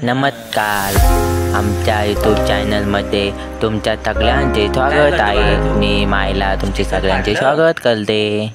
नमस्कार, आमच्या यूट्यूब चॅनलमध्ये तुमच्या सगळ्यांचे स्वागत आहे. मी मायला तुमचे सगळ्यांचे स्वागत करते.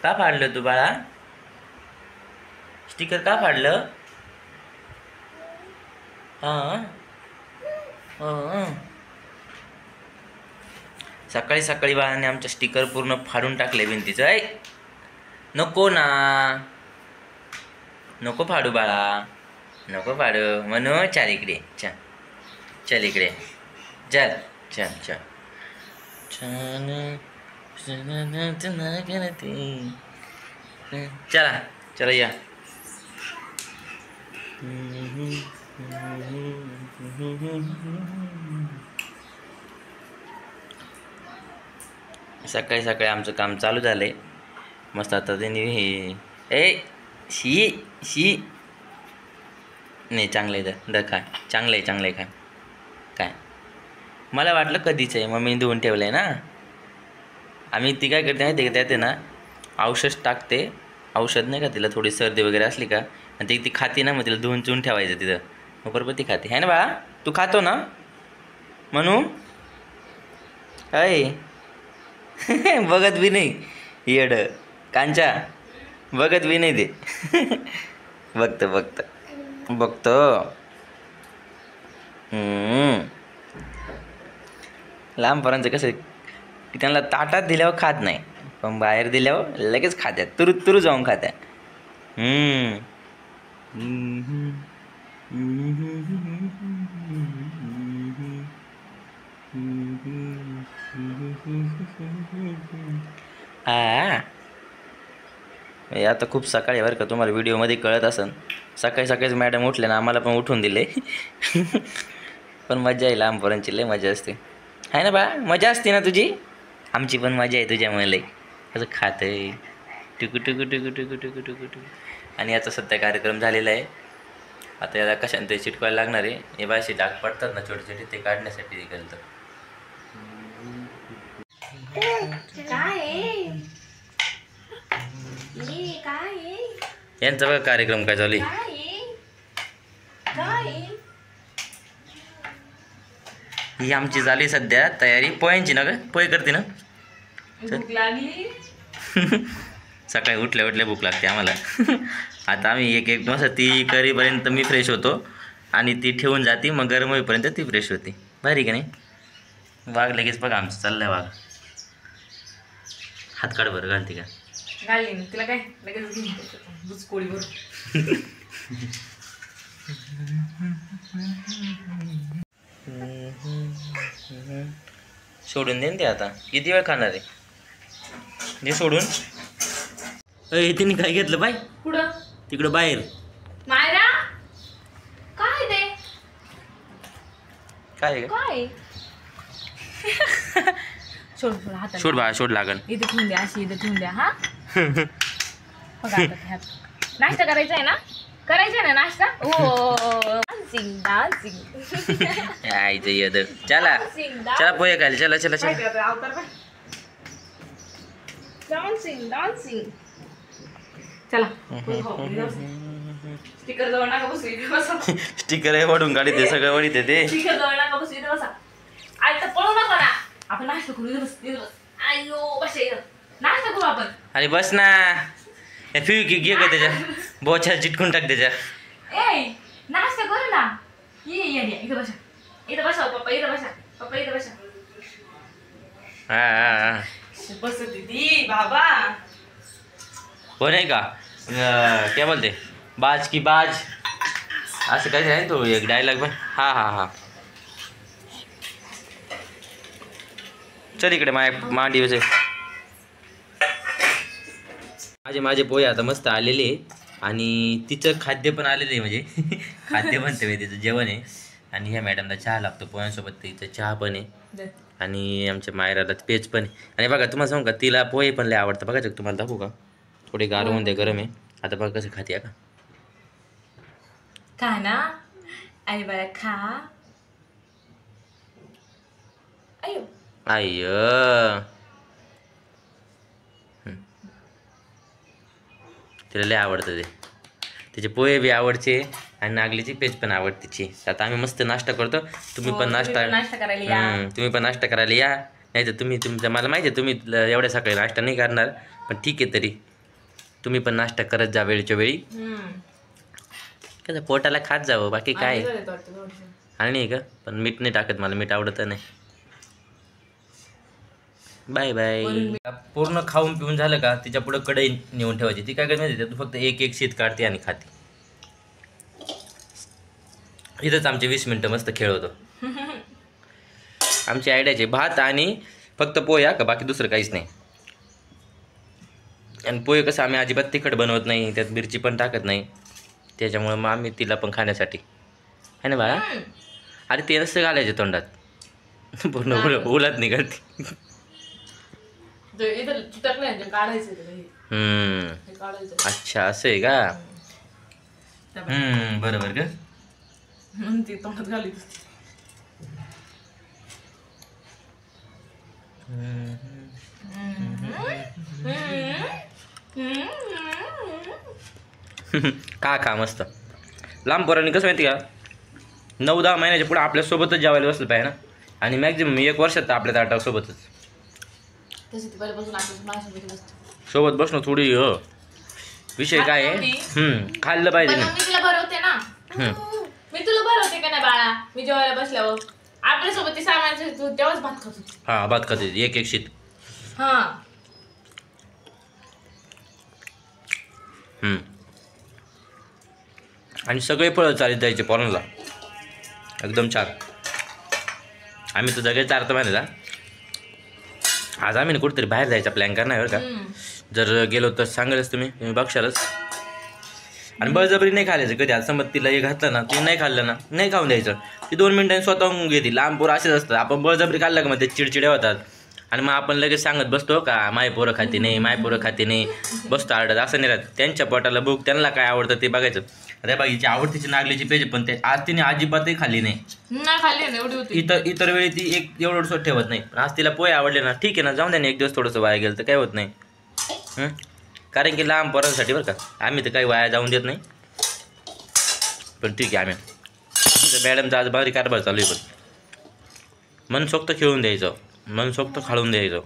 का फाडलं तू बाळा? स्टिकर का फाडलं? हां सकाळी सकाळी बाळाने आमच्या स्टिकर पूर्ण फाडून टाकले भिंतीचं. ऐ नको ना, नको फाडू बाळा, नको फाडू. म्हणू चल इकडे, चल चल इकडे, चल चल चल चला चला या. सकाळी सकाळी आमचं काम चालू झालंय मस्त. आता त्यांनी हे शी शी नाही, चांगलं आहे द काय, चांगलं आहे चांगलं आहे. काय काय मला वाटलं कधीच आहे, मम्मीने धुवून ठेवलं आहे ना. आम्ही ती काय करते माहिती का, त्यात आहे ना औषध टाकते. औषध नाही का, तिला थोडी सर्दी वगैरे असली का आणि ती खाते ना, मग तिला धुवून चुवून ठेवायचं तिथं, मग बरोबर ती खाते. आहे ना बाळा, तू खातो ना म्हणू? काय बघत बी नाही येड कांचा, बघत बी नाही ते. बघतं बघतं बघतं. लांब पोरांचं कसं की त्यांना ताटात दिल्यावर खात नाही, पण बाहेर दिल्यावर लगेच खात्यात, तुरु तुरु जाऊन खात्यात. आता खूप सकाळी बरं का, तुम्हाला व्हिडिओमध्ये कळत असेल. सकाळी सकाळीच मॅडम उठले ना, आम्हाला पण उठून दिले. पण मजा आहे, लहान पोरांची लय मजा असते. आहे ना बा, मजा असते ना तुझी? आमची पण मजा आहे तुझ्यामुळे लय. असं खात आहे टुकू टुकू टुकू टुकू टुकू टुकू टुकू. आणि याचा सध्या कार्यक्रम झालेला आहे. आता याला कशाने ते चिटकवायला लागणार आहे. हे बाशी डाग पडतात ना छोटे छोटे, ते काढण्यासाठी ते केलं. यांचा बघा कार्यक्रम काय चालू आहे. ही आमची झाली सध्या तयारी पोह्यांची ना. ग पोहे करते ना. सकाळी उठल्या उठल्या भूक लागते आम्हाला. आता आम्ही एक एक वाजता ती करीपर्यंत मी फ्रेश होतो आणि ती ठेवून जाते, मग गरम होईपर्यंत ती फ्रेश होते. भारी का नाही? वाघ लगेच बघा आमचं चाललंय. वाघ हात काढ बरं, घालते का? घालली ना तिला, काय लगेच दुचकोळीवर. सोडून दे ते. आता किती वेळ खाणार आहे जे सोडून? तिने काय घेतलं बाय? कुठं? तिकडं बाहेर. मायरा काय ते? काय काय? सोड सोड हात. सोड बा, सोड लागल. इथे ठेवून द्या, अशी इथे ठेवून द्या. हा बघा आता ह्यात नाश्ता करायचा आहे ना, करायचा आहे ना नाश्ता. ओ डान्सिंग डान्सिंग. यायचं येद. चला चला पोहे खायला, चला चला चला. Dancing dancing. चला स्टिकर जवळ नका बसू, इथे बसा. स्टिकर आहे वडून गाडी ते सगळं वडीत ते. स्टिकर जवळ नका बसू, इथे बसा. आई तर पळू नका ना, आपण नाश्ता करू. इथे बस, इथे बस. आयो बस, नाश्ता करू आपण. अरे बस ना. फिवी घे का त्याच्या बोचा चिटकून टाक त्याच्या. ए नाश्ता करू ना. ये ये इथे बसा, इथे बसा. पप्पा इथे बसा, पप्पा इथे बसा. हा बस दीदी बाबा. हो नाही का, क्या बोलते, बाज की बाज असं काय आहे तो एक डायलॉग पण. हा हा हा चल इकडे मांडी वसे. माझे पोहे आता मस्त आलेले आणि तिचं खाद्य पण आलेलं आहे. म्हणजे खाद्य बनते मी, तिचं जेवण आहे. आणि ह्या मॅडमला चहा लागतो पोह्यांसोबत, तिचं चहा पण आहे. आणि आमच्या मायराला पेज पण आहे. आणि बघा तुम्हाला सांगू का, तिला पोहे पण लय आवडतं. बघा तुम्हाला दाखवू का? थोडे गार होऊन दे, गरम आहे. आता बघा कसं खाते का. खा ना, अरे बरं खा. अयो आय तिला लय आवडतं ते. त्याचे पोहे बी आवडचे आणि नागलीची पेज पण आवडतीची. आता आम्ही मस्त नाश्ता करतो. तुम्ही पण नाश्ता करायला या. तुम्ही पण नाश्ता करायला या. नाही तर तुम्ही तुमचं मला माहिती आहे तुम्ही एवढ्या सकाळी नाश्ता नाही करणार, पण ठीक आहे तरी तुम्ही पण नाश्ता करत जा वेळच्या वेळी. कसं पोटाला खात जावं, बाकी काय. आणि नाही का, पण मीठ नाही टाकत, मला मीठ आवडत नाही. Bye bye. पूर्ण खाऊन पिऊन झालं का तिच्या पुढे कढई नेऊन ठेवायची. ती काय करत माहिती तू फक्त एक एक शीत काढते आणि खाते. इथंच आमचे 20 मिनटं मस्त खेळ होतो. आमची आयडियाचे भात आणि फक्त पोहे का, बाकी दुसरं काहीच नाही. आणि पोहे कसं आम्ही अजिबात तिखट बनवत नाही, त्यात मिरची पण टाकत नाही, त्याच्यामुळं मग आम्ही तिला पण खाण्यासाठी है ना बाळा. अरे ते नसतं घालायचे तोंडात, पूर्ण उलट निघालते. अच्छा असं आहे का. बरोबर का. तोंडात घाली का खा मस्त. लांब पोरांनी कसं माहिती का, 9-10 महिन्याच्या पुढे आपल्यासोबतच जेवायला बसलं पाहिजे ना. आणि मॅक्झिमम 1 वर्षात आपल्या ताटासोबतच सोबत बसणं थोडी विषय काय आहे. खाल्लं पाहिजे ना. मी तुला भरवते ना, मी तुला भरवते का नाही बाळा. मी जेवायला बसल्यावर आपल्यासोबत ती सामान तेव्हाच भात खात होती. हा भात खाते एक एक शीत. आणि सगळे फळं चालीत जायचे पोरांना, एकदम छान. आम्ही तर सगळे चारतो माहिती का. आज आम्ही कुठेतरी बाहेर जायचा प्लॅन करणार बरं का. जर गेलो तर सांगालच तुम्ही बघशालच. आणि बळजबरी नाही खायचं कधी. आज समज तिला हे घातलं ना, ते नाही खाल्लं ना, नाही खाऊन द्यायचं. ती 2 मिनिटांनी स्वतःहून घेते. लांब पोरं असेच असतात. आपण बळजबरी खाल्लं का मग ते चिडचिडे होतात. आणि मग आपण लगेच सांगत बसतो का माय पोरं खाते नाही, माय पोरं खाते नाही, बसतो आरडत. असं नाही राहत. त्यांच्या पोटाला भूक, त्यांना काय आवडतं ते बघायचं. अरे बघ हिची आवडतीची नागलीची पेज, पण ते आज तिने अजिबातही खाल्ली नाही. इतर वेळी ती एक एवढं ठेवत नाही. पण आज तिला पोहे आवडले ना, ठीक आहे ना, जाऊन द्या ना. एक दिवस थोडंसं वाया गेलं तर काय होत नाही. कारण की लहान पोरांसाठी बरं का, आम्ही तर काही वाया जाऊन देत नाही. पण ठीक आहे, आम्ही मॅडमचा आज भारी कारभार चालू आहे. पण मनसोक्त खेळून द्यायचं, मनसोक्त खाळून द्यायचं.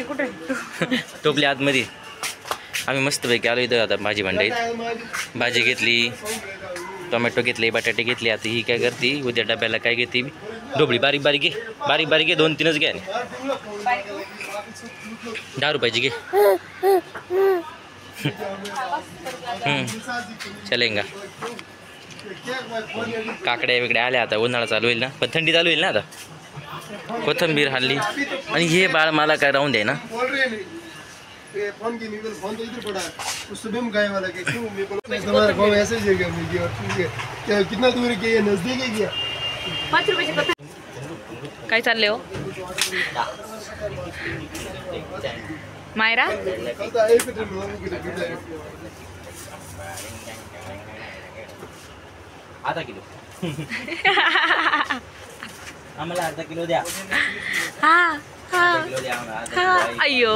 कुठे टोपली आतमध्ये. आम्ही मस्तपैकी आलो इथं. आता भाजी भांडाईत भाजी घेतली, टोमॅटो घेतले, बटाटे घेतले. आता ही काय करते उद्या डब्याला काय घेते, ढोबळी बारीक बारीक घे, बारीक बारीक घे. 2-3च घे. 10 रुपयाची घे. चलेंगा. काकड्या वेगळ्या आल्या. आता उन्हाळा चालू होईल ना, पण थंडी चालू होईल ना. आता कोथिंबीर हल्ली. आणि हे बाळ मला काय राहून द्याय ना. फोन की नहीं फोन तो इधर पड़ा है उस सुबह में गए वाला के क्यों मेरे को तुम्हारा गांव ऐसे जगह में गया क्या कितना दूर है ये नजदीक है क्या 5 रुपयाची काय चालले हो मायरा. आता 1 मीटर लोगों आधा किलो आम्हाला अर्धा किलो द्या. हा अय्यो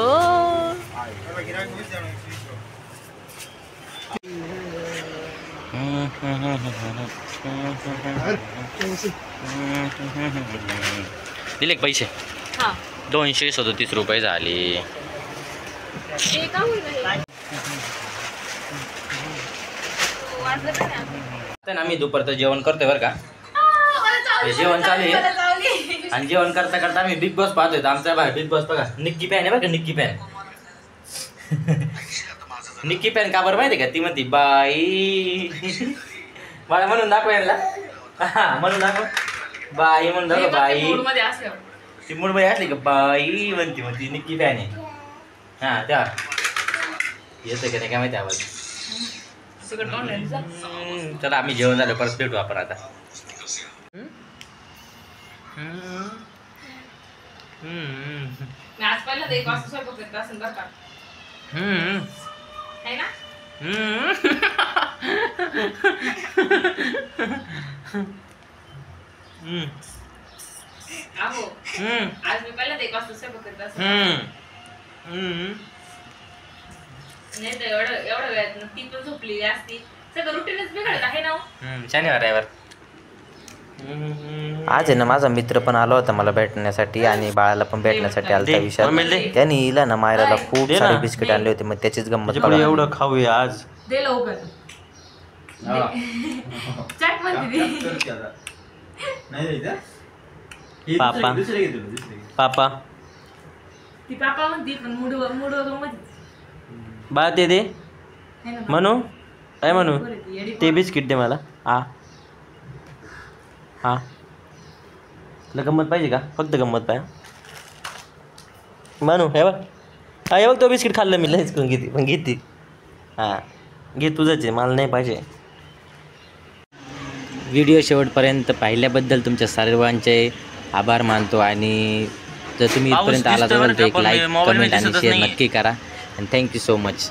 दिले पैसे. 237 रुपये झाले. आता आम्ही दुपारचं जेवण करतोय बरं का. जेवण चालू आहे. आणि जेवण करता करता आम्ही बिग बॉस पाहतोय. आमचा बाहेर बिग बॉस बघा. निक्की पॅन आहे बघा, निक्की पॅन. निक्की पॅन का बरं माहिती का. ती म्हणती बाई मला म्हणून दाखव यांना. म्हणून दाखव बाई म्हणून दाखव. बाई ती मूड मध्ये असली का बाई म्हणती निक्की पॅन आहे. हा त्या येतं का नाही काय माहिती आवाज. चला आम्ही जेवण झालं परत भेटू आपण आता. आज पहिला 1 वाजता स्वयंपाक करत असेल बरं का. है ना. अहो हम्म, आज मी पहिल्यांदा 1 वाजता स्वयंपाक करत असते. हम्म. नाही तर एवढं वेळात ती पण झोपली असती. सगळं रुटीनच बिघडत आहे ना हो. शनिवार रविवार. आज आहे ना माझा मित्र पण आला होता मला भेटण्यासाठी आणि बाळाला पण भेटण्यासाठी आलता विशाल. त्याने हिला ना मायराला खूप सारे बिस्किट आणले होते, मग त्याचीच गंमत बघा. एवढं खाऊया आज. दे लवकर. चट म्हणते ती. पापा पापा ती पापा म्हणती पण मूडवर मध्ये. बाळा ते दे म्हणू काय म्हणू ते बिस्किट दे मला. हा हा तुला गंमत पाहिजे का? फक्त गंमत पाहिजे म्हणू. हे बघ हा हे बघ तो बिस्किट खाल्लं मी लयच करून घेते पण घेते. हां घे तुझंच आहे मला नाही पाहिजे. व्हिडिओ शेवटपर्यंत पाहिल्याबद्दल तुमच्या सर्वांचे आभार मानतो आणि जर तुम्ही इथपर्यंत आला असाल तर एक लाईक कमेंट आणि शेअर नक्की करा आणि थँक्यू सो मच.